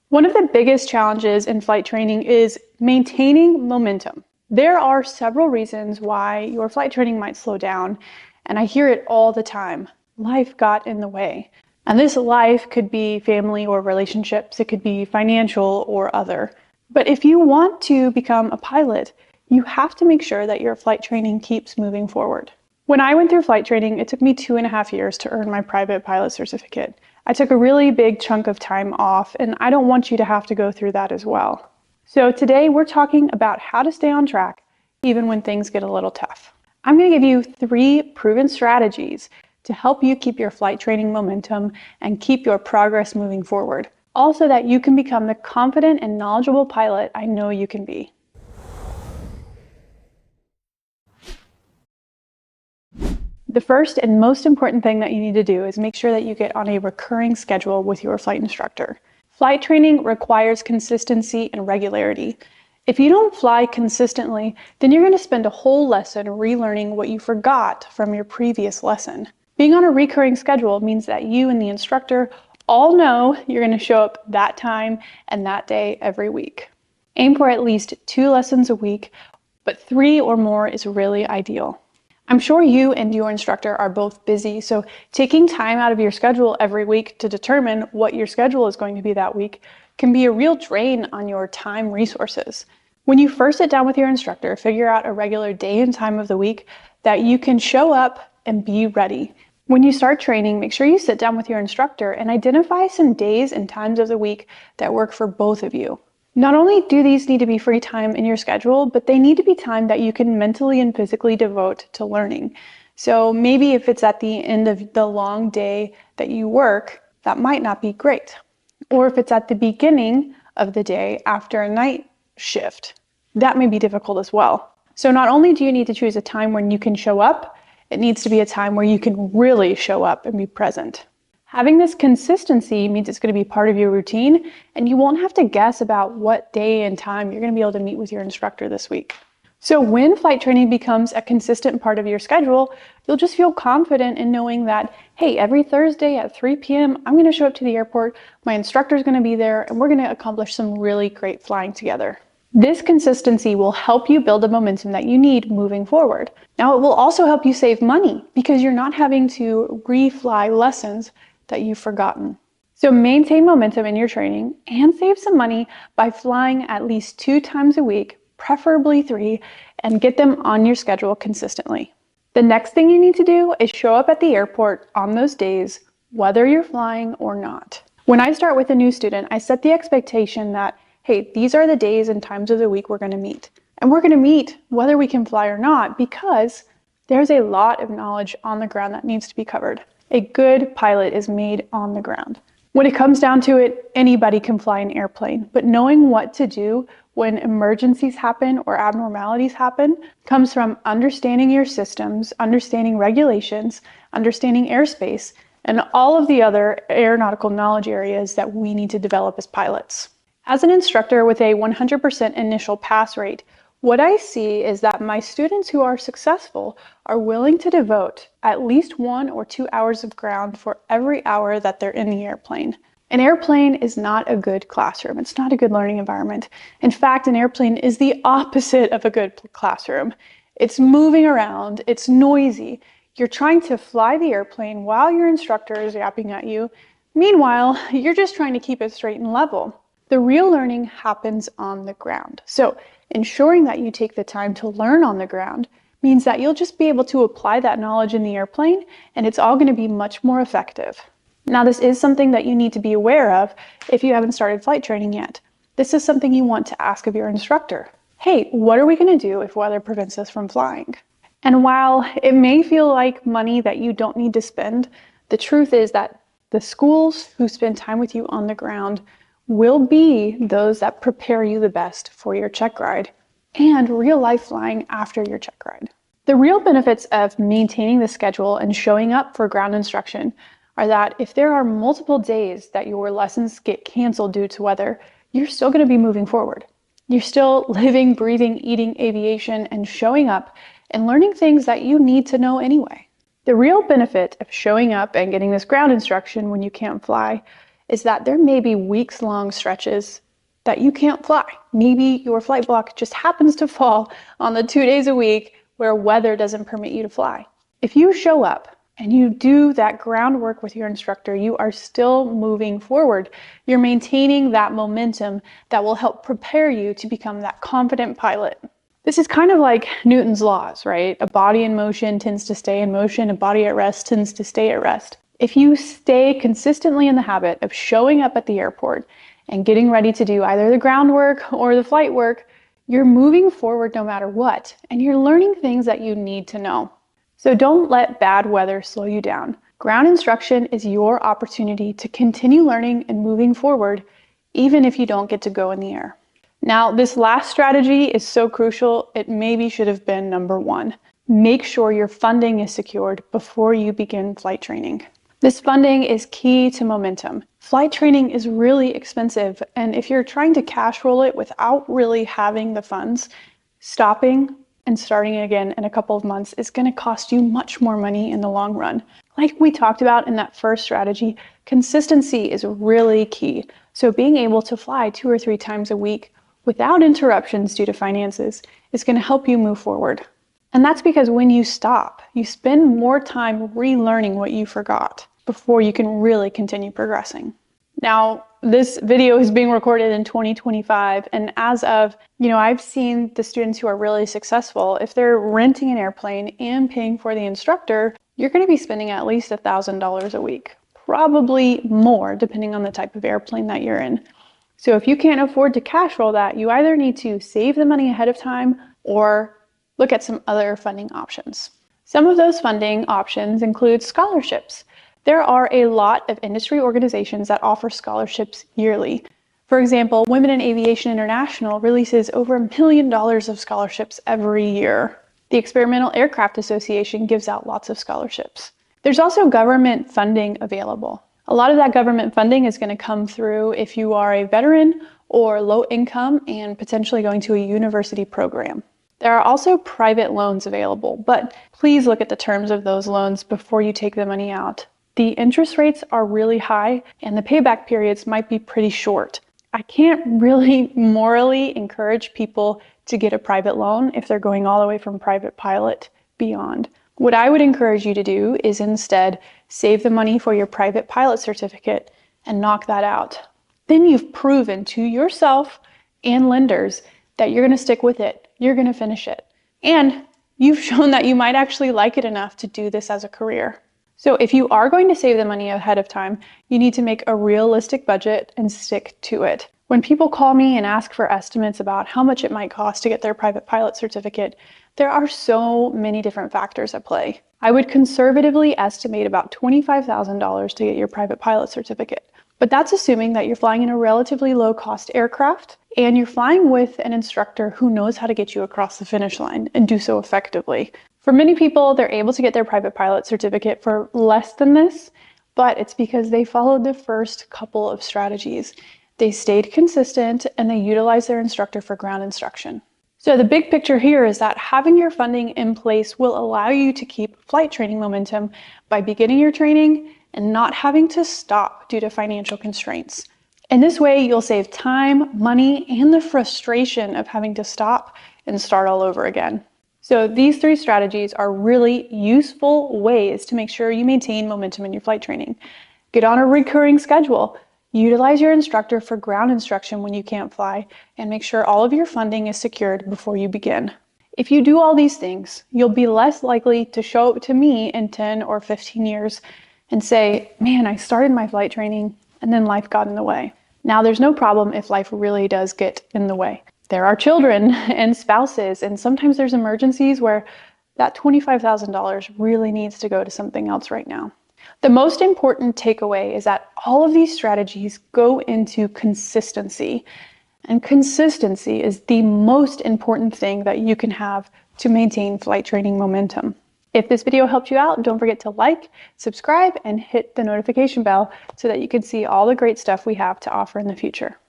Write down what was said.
One of the biggest challenges in flight training is maintaining momentum. There are several reasons why your flight training might slow down, and I hear it all the time. Life got in the way. And this life could be family or relationships, it could be financial or other. But if you want to become a pilot, you have to make sure that your flight training keeps moving forward. When I went through flight training, it took me 2.5 years to earn my private pilot certificate. I took a really big chunk of time off, and I don't want you to have to go through that as well. So today we're talking about how to stay on track even when things get a little tough. I'm going to give you 3 proven strategies to help you keep your flight training momentum and keep your progress moving forward, all so that you can become the confident and knowledgeable pilot I know you can be. The first and most important thing that you need to do is make sure that you get on a recurring schedule with your flight instructor. Flight training requires consistency and regularity. If you don't fly consistently, then you're going to spend a whole lesson relearning what you forgot from your previous lesson. Being on a recurring schedule means that you and the instructor all know you're going to show up that time and that day every week. Aim for at least 2 lessons a week, but 3 or more is really ideal. I'm sure you and your instructor are both busy, so taking time out of your schedule every week to determine what your schedule is going to be that week can be a real drain on your time resources. When you first sit down with your instructor, figure out a regular day and time of the week that you can show up and be ready. When you start training, make sure you sit down with your instructor and identify some days and times of the week that work for both of you. Not only do these need to be free time in your schedule, but they need to be time that you can mentally and physically devote to learning. So maybe if it's at the end of the long day that you work, that might not be great. Or if it's at the beginning of the day after a night shift, that may be difficult as well. So not only do you need to choose a time when you can show up, it needs to be a time where you can really show up and be present. Having this consistency means it's going to be part of your routine, and you won't have to guess about what day and time you're going to be able to meet with your instructor this week. So when flight training becomes a consistent part of your schedule, you'll just feel confident in knowing that, hey, every Thursday at 3 p.m., I'm going to show up to the airport, my instructor's going to be there, and we're going to accomplish some really great flying together. This consistency will help you build the momentum that you need moving forward. Now, it will also help you save money because you're not having to refly lessons that you've forgotten. So maintain momentum in your training and save some money by flying at least 2 times a week, preferably 3, and get them on your schedule consistently. The next thing you need to do is show up at the airport on those days, whether you're flying or not. When I start with a new student, I set the expectation that, hey, these are the days and times of the week we're going to meet. And we're going to meet whether we can fly or not because there's a lot of knowledge on the ground that needs to be covered. A good pilot is made on the ground. When it comes down to it, anybody can fly an airplane, but knowing what to do when emergencies happen or abnormalities happen comes from understanding your systems, understanding regulations, understanding airspace, and all of the other aeronautical knowledge areas that we need to develop as pilots. As an instructor with a 100% initial pass rate, what I see is that my students who are successful are willing to devote at least 1 or 2 hours of ground for every hour that they're in the airplane. An airplane is not a good classroom. It's not a good learning environment. In fact, an airplane is the opposite of a good classroom. It's moving around, it's noisy. You're trying to fly the airplane while your instructor is yapping at you. Meanwhile, you're just trying to keep it straight and level. The real learning happens on the ground. So ensuring that you take the time to learn on the ground means that you'll just be able to apply that knowledge in the airplane, and it's all going to be much more effective. Now, this is something that you need to be aware of if you haven't started flight training yet. This is something you want to ask of your instructor. Hey, what are we going to do if weather prevents us from flying? And while it may feel like money that you don't need to spend, the truth is that the schools who spend time with you on the ground will be those that prepare you the best for your check ride and real life flying after your check ride. The real benefits of maintaining the schedule and showing up for ground instruction are that if there are multiple days that your lessons get canceled due to weather, you're still going to be moving forward. You're still living, breathing, eating aviation and showing up and learning things that you need to know anyway. The real benefit of showing up and getting this ground instruction when you can't fly is that there may be weeks-long stretches that you can't fly. Maybe your flight block just happens to fall on the 2 days a week where weather doesn't permit you to fly. If you show up and you do that groundwork with your instructor, you are still moving forward. You're maintaining that momentum that will help prepare you to become that confident pilot. This is kind of like Newton's laws, right? A body in motion tends to stay in motion, a body at rest tends to stay at rest. If you stay consistently in the habit of showing up at the airport and getting ready to do either the groundwork or the flight work, you're moving forward no matter what, and you're learning things that you need to know. So don't let bad weather slow you down. Ground instruction is your opportunity to continue learning and moving forward, even if you don't get to go in the air. Now, this last strategy is so crucial, it maybe should have been number 1. Make sure your funding is secured before you begin flight training. This funding is key to momentum. Flight training is really expensive, and if you're trying to cash roll it without really having the funds, stopping and starting again in a couple of months is going to cost you much more money in the long run. Like we talked about in that first strategy, consistency is really key. So being able to fly 2 or 3 times a week without interruptions due to finances is going to help you move forward. And that's because when you stop, you spend more time relearning what you forgot before you can really continue progressing. Now, this video is being recorded in 2025, and as of, I've seen the students who are really successful, if they're renting an airplane and paying for the instructor, you're going to be spending at least $1,000 a week, probably more depending on the type of airplane that you're in. So if you can't afford to cash roll that, you either need to save the money ahead of time or look at some other funding options. Some of those funding options include scholarships. There are a lot of industry organizations that offer scholarships yearly. For example, Women in Aviation International releases over $1 million of scholarships every year. The Experimental Aircraft Association gives out lots of scholarships. There's also government funding available. A lot of that government funding is going to come through if you are a veteran or low income and potentially going to a university program. There are also private loans available, but please look at the terms of those loans before you take the money out. The interest rates are really high and the payback periods might be pretty short. I can't really morally encourage people to get a private loan if they're going all the way from private pilot beyond. What I would encourage you to do is instead save the money for your private pilot certificate and knock that out. Then you've proven to yourself and lenders that you're going to stick with it. You're going to finish it. And you've shown that you might actually like it enough to do this as a career. So if you are going to save the money ahead of time, you need to make a realistic budget and stick to it. When people call me and ask for estimates about how much it might cost to get their private pilot certificate, there are so many different factors at play. I would conservatively estimate about $25,000 to get your private pilot certificate. But that's assuming that you're flying in a relatively low-cost aircraft and you're flying with an instructor who knows how to get you across the finish line and do so effectively. For many people, they're able to get their private pilot certificate for less than this, but it's because they followed the first couple of strategies. They stayed consistent and they utilized their instructor for ground instruction. So the big picture here is that having your funding in place will allow you to keep flight training momentum by beginning your training and not having to stop due to financial constraints. In this way, you'll save time, money, and the frustration of having to stop and start all over again. So these 3 strategies are really useful ways to make sure you maintain momentum in your flight training. Get on a recurring schedule, utilize your instructor for ground instruction when you can't fly, and make sure all of your funding is secured before you begin. If you do all these things, you'll be less likely to show up to me in 10 or 15 years and say, man, I started my flight training and then life got in the way. Now, there's no problem if life really does get in the way. There are children and spouses, and sometimes there's emergencies where that $25,000 really needs to go to something else right now. The most important takeaway is that all of these strategies go into consistency, and consistency is the most important thing that you can have to maintain flight training momentum. If this video helped you out, don't forget to like, subscribe, and hit the notification bell so that you can see all the great stuff we have to offer in the future.